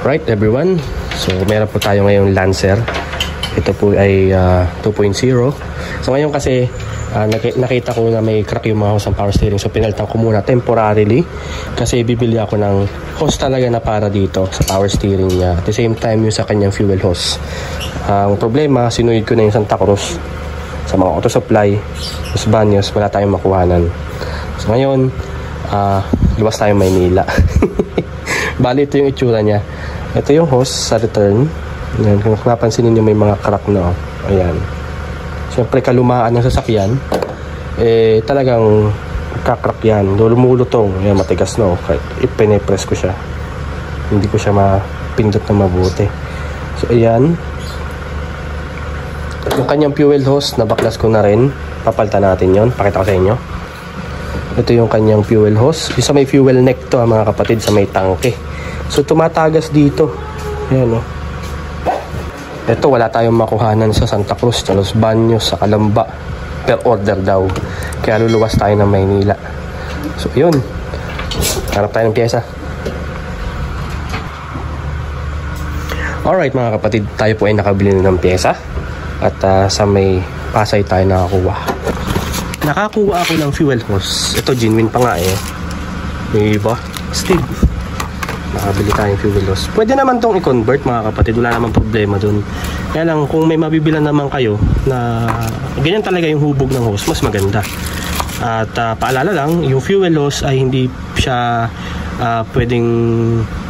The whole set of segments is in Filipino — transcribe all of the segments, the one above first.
Alright everyone, so meron po tayo ngayong Lancer. Ito po ay 2.0. So ngayon kasi nakita ko na may crack yung mga hose ng power steering. So pinalitan ko muna temporarily kasi bibili ako ng hose talaga na para dito sa power steering niya. At the same time yung sa kanyang fuel hose. Ang problema, sinuid ko na yung Santa Cruz sa mga auto supply, sa Banyos, wala tayong makuhanan. So ngayon, luwas tayong Maynila. Bali ito yung itsura niya. Ito yung hose sa return. Ayan, kung napansinin nyo may mga crack na. Ayan. Siyempre kalumaan ng sasakyan, talagang kakrack yan. Lumulutong. Ayan, matigas na. Kahit ipinepress ko siya, hindi ko siya mapindot na mabuti. So ayan. Yung kanyang fuel hose, nabaklas ko na rin. Papalitan natin yon. Pakita ko sa inyo. Ito yung kanyang fuel hose. Isa may fuel neck to mga kapatid, sa may tangke. So tumatagas dito. Ayan o. Ito wala tayong makuhanan sa Santa Cruz, sa Los Baños, sa Calamba. Per order daw. Kaya luluwas tayo ng Maynila. So yun. Harap tayo ng pyesa. Alright mga kapatid, tayo po ay nakabili na ng pyesa. At sa may Pasay tayo nakakuha. Nakakuha ako ng fuel hose. Ito genuine pa nga eh. May iba Steve, nakabili tayong fuel hose. Pwede naman tong i-convert mga kapatid, wala naman problema dun. Kaya lang kung may mabibilan naman kayo na ganyan talaga yung hubog ng hose, mas maganda. At paalala lang, yung fuel hose ay hindi siya pwedeng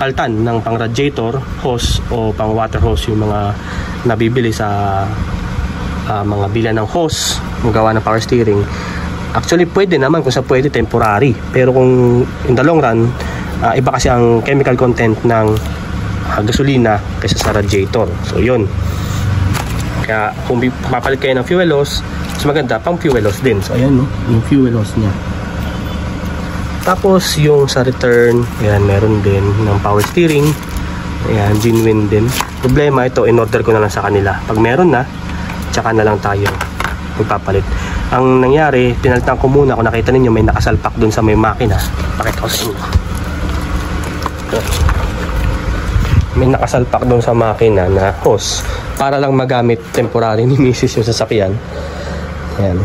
paltan ng pang radiator hose o pang water hose, yung mga nabibili sa mga bilan ng hose yung gawa ng power steering. Actually pwede naman kung sa pwede temporary, pero kung in the long run, iba kasi ang chemical content ng gasolina kaysa sa radiator. So yun, kaya kung papalit kayo ng fuel hose, mas maganda pang fuel hose din. So ayan no, yung fuel hose nya. Tapos yung sa return, ayan, meron din ng power steering. Ayan, genuine din. Problema ito, in order ko na lang sa kanila. Pag meron na, tsaka na lang tayo magpapalit. Ang nangyari, pinalitan ko muna. Kung nakita ninyo, may nakasalpak dun sa may makina. Pakita ko sa inyo. May nakasalpak dun sa makina na hose para lang magamit temporary ni Mrs. yung sasakyan. Ayan.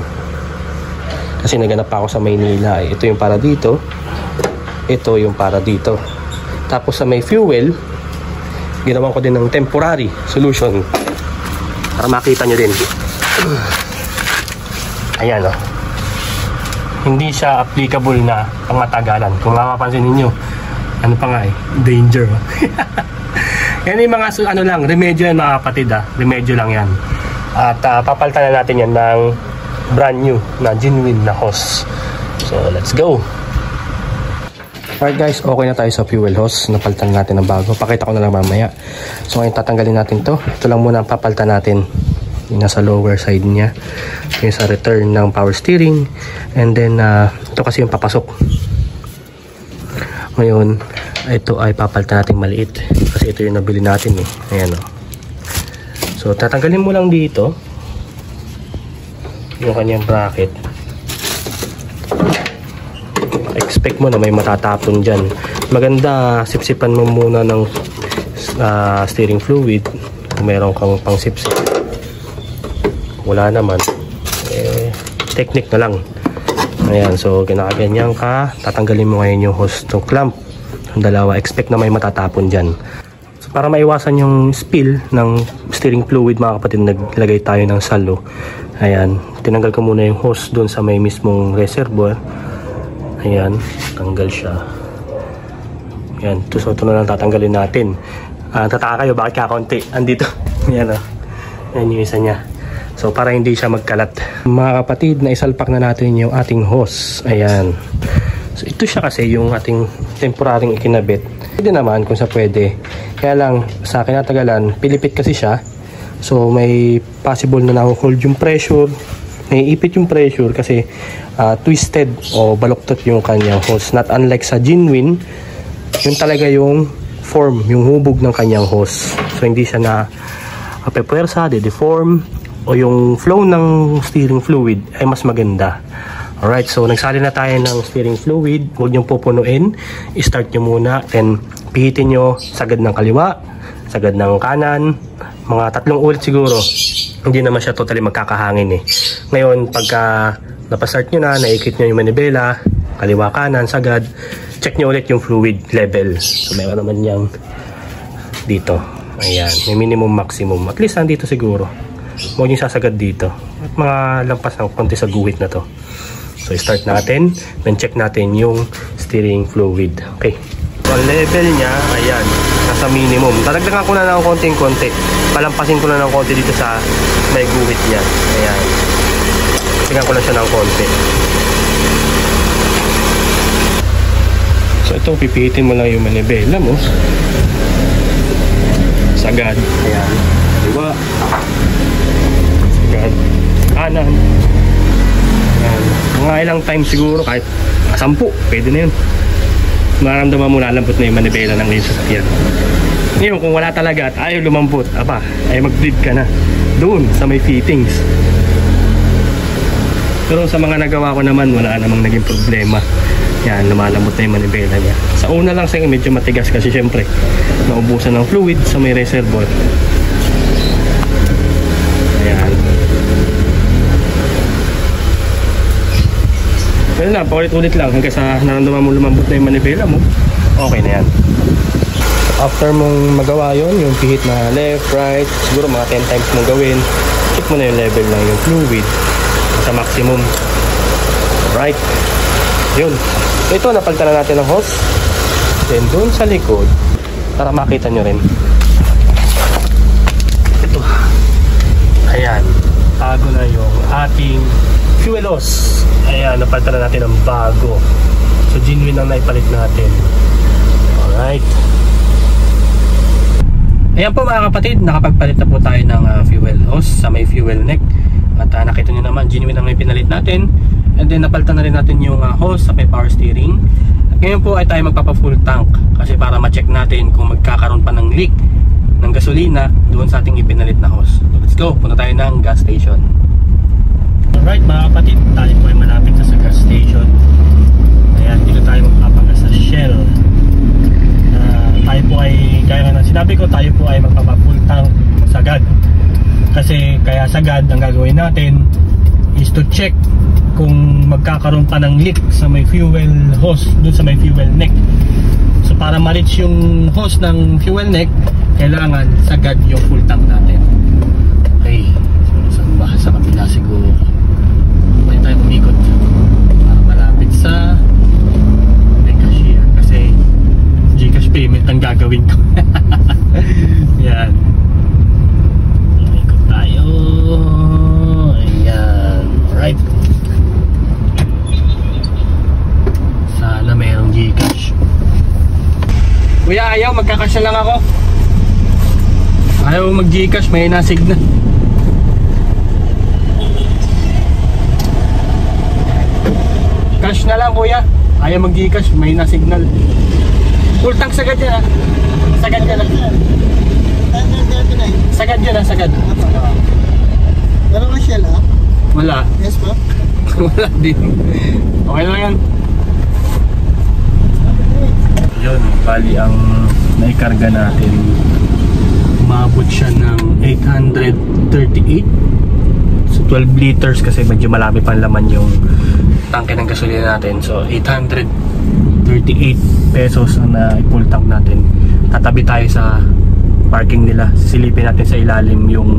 Kasi naganap ako sa Maynila. Ito yung para dito. Ito yung para dito. Tapos sa may fuel, ginawan ko din ng temporary solution para makita nyo din. Ayan o. Hindi siya applicable na pangmatagalan. Kung mapapansin ninyo, ano pa nga eh, danger. Yan yung mga ano lang, remedyo yan mga kapatid ha. Remedyo lang yan. At papalitan na natin yan ng brand new na genuine na hose. So let's go. Alright guys, okay na tayo sa fuel hose. Napalitan natin ng bago. Pakita ko na lang mamaya. So ngayon tatanggalin natin to. Ito lang muna ang papalitan natin. Yung nasa lower side niya. Yung sa return ng power steering. And then ito kasi yung papasok. Ngayon ito ay papalitan natin maliit. Kasi ito yung nabili natin eh. Ayan o. So tatanggalin mo lang dito yung kanyang bracket. Expect mo na may matatapon dyan. Maganda sipsipan mo muna ng steering fluid kung meron kang pang sipsip. Wala naman, technique na lang. Ayan, so kinakaganyan ka, tatanggalin mo ngayon yung hose ng clamp, yung dalawa. Expect na may matatapon dyan. So para maiwasan yung spill ng steering fluid mga kapatid, naglagay tayo ng salo. Ayan, tinanggal ko muna yung hose doon sa may mismong reservoir. Ayan, tanggal siya. Ayan, so ito na lang tatanggalin natin. Tataka kayo, bakit kakaunti? Andito. Ayan o. Ayan yung isa niya. So para hindi siya magkalat. Mga kapatid, naisalpak na natin yung ating hose. Ayan. So ito siya kasi yung ating temporaryong ikinabit. Pwede naman kung sa pwede. Kaya lang, sa kinatagalan, pilipit kasi siya. So may possible na nahuhold yung pressure. Naiipit yung pressure kasi twisted o baluktot yung kanyang hose. Not unlike sa genuine, yun talaga yung form, yung hubog ng kanyang hose. So hindi siya na pepuwersa, de-deform, o yung flow ng steering fluid ay mas maganda. Alright, so nagsali na tayo ng steering fluid. Huwag niyong pupunuin. I-start nyo muna, then Pihitin nyo sagad ng kaliwa, sagad ng kanan, mga 3 ulit siguro. Hindi naman siya totally magkakahangin eh. Ngayon, pagka napastart nyo na, naikit nyo yung manibela, kaliwa kanan, sagad, check nyo ulit yung fluid level. So meron naman yung dito. Ayan, may minimum maximum. At least nandito siguro. Huwag nyo sasagad dito. At mga lampas ng konti sa guhit na to. So start natin, then check natin yung steering fluid. Okay. Ang level niya, ayan, nasa minimum. Dadagdagan ko na ng konting-konti. Palampasin ko na ng konti dito sa may guhit niya. Ayan. Tingnan ko lang siya ng konti. So ito, pipihitin mo lang yung manibela mo. Sagad. Ayan. Diba? Sagad. Kanan. Ayan. Mga ilang times siguro, kahit 10, pwede na yun. Maramdaman mo lalambot na yung manibela ng iyong sasakyan. Ngayon, kung wala talaga at ayaw lumambot, ay mag-bleed ka na doon sa may fittings. Pero sa mga nagawa ko naman, wala namang naging problema. Yan, lumalambot na yung manibela niya. Sa una lang sa medyo matigas kasi syempre naubusan ng fluid sa may reservoir. Ayan. Ganun lang, paulit-ulit lang hanggang sa naramdaman mo lumambot na yung manibela mo, okay na yan. After mong magawa yun, yung pihit na left, right, siguro mga 10 times mong gawin, check mo na yung level ng yung fluid sa maximum. Alright, yun. So ito, napalitan na natin ng hose. Then dun sa likod, para makita nyo rin, ito, ayan, tago na yung ating fuel hose. Ayan, napalitan na natin ng bago. So genuine ang naipalit natin. Alright. Ayan po mga kapatid, nakapagpalit na po tayo ng fuel hose sa may fuel neck. At nakita nyo naman, genuine ang may pinalit natin. And then napalitan na rin natin yung hose sa may power steering. At ngayon po ay tayo magpapa full tank, kasi para ma-check natin kung magkakaroon pa ng leak ng gasolina doon sa ating ipinalit na hose. So let's go, punta tayo ng gas station. Alright mga kapatid, tayo po ay malapit na sa gas station. Ayan, dito tayo magpapagas sa Shell. Tayo po ay, kaya nga sinabi ko, tayo po ay magpapa-full tank sagad. Kasi kaya sagad, ang gagawin natin is to check kung magkakaroon pa ng leak sa may fuel hose, dun sa may fuel neck. So para ma-reach yung hose ng fuel neck, kailangan sagad yung full tank natin. Okay, so saan ba? Sa kabila siguro. Pwede tayo umikot para malapit sa cashier, kasi Gcash payment ang gagawin ko. Yan, umikot tayo. Ayan, right. Sana mayroong Gcash. Kuya, ayaw, magkakasya lang ako. Ayaw mag-Gcash, may nasignal. Cash na lang kuya. Ayaw mag-Gcash, may nasignal. Full tank sagad yan ha. Sagad yan ha. Sagad yan ha, sagad. Meron ka Shell ha? Wala. Yes po? Wala din. Okay lang yan. Yun, bali ang naikarga natin, umabot siya ng 838. So 12 liters kasi medyo malami pang laman yung tangke ng gasolina natin. So 838 pesos ang na-full tank natin. Tatabi tayo sa parking nila. Sisilipin natin sa ilalim yung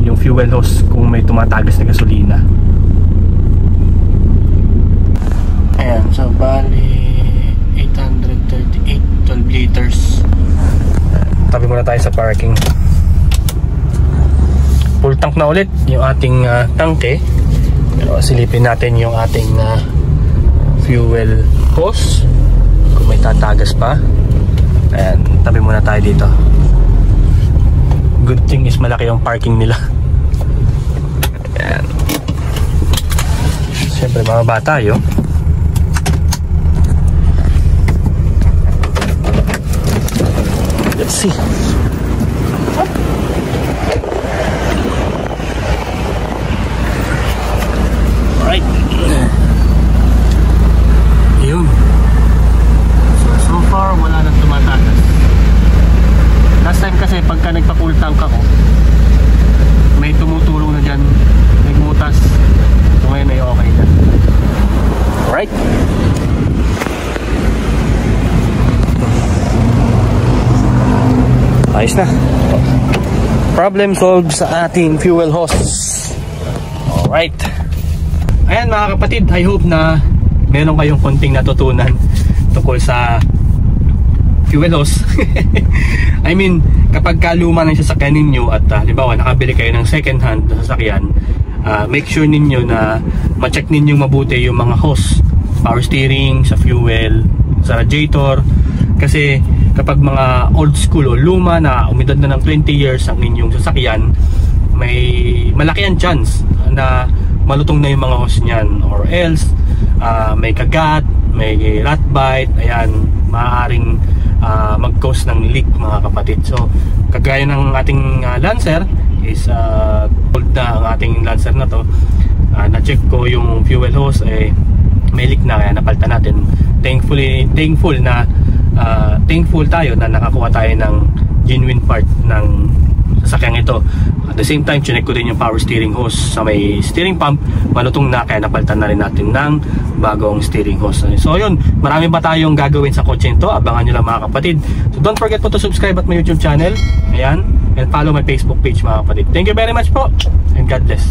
yung fuel hose kung may tumatagas na gasolina. Ayan, so bali 838, 12 liters. Tabi muna tayo sa parking. Full tank na ulit yung ating tangke. Pero silipin natin yung ating fuel hose kung may tatagas pa. Ayan, tabi muna tayo dito. Good thing is malaki yung parking nila. Ayan. Siyempre mababa tayo. Let's see. Alright. Yun. So Ayos na. Problem solved sa ating fuel hose. Alright. Ayan mga kapatid, I hope na meron kayong konting natutunan tungkol sa fuel hose. I mean, kapag kaluma ng sasakyan ninyo at halimbawa nakabili kayo ng second hand na sasakyan, make sure ninyo na ma-check ninyo mabuti yung mga hose, power steering, sa fuel, sa radiator. Kasi kapag mga old school o luma na umidad na ng 20 years ang inyong sasakyan, may malaki ang chance na malutong na yung mga hose niyan, or else may kagat, may rat bite, ayan, maaaring mag-cause ng leak mga kapatid. So kagaya ng ating Lancer is old na ang ating Lancer na to, na-check ko yung fuel hose, may leak na, kaya napalitan natin. Thankful tayo na nakakuha tayo ng genuine part ng sasakyan ito. At the same time, chinek ko din yung power steering hose sa may steering pump, malutong na, kaya napalitan na rin natin ng bagong steering hose. So yun, marami pa tayong gagawin sa kotse ito, abangan nyo lang mga kapatid. So don't forget po to subscribe at my YouTube channel, ayan, and follow my Facebook page mga kapatid. Thank you very much po, and God bless.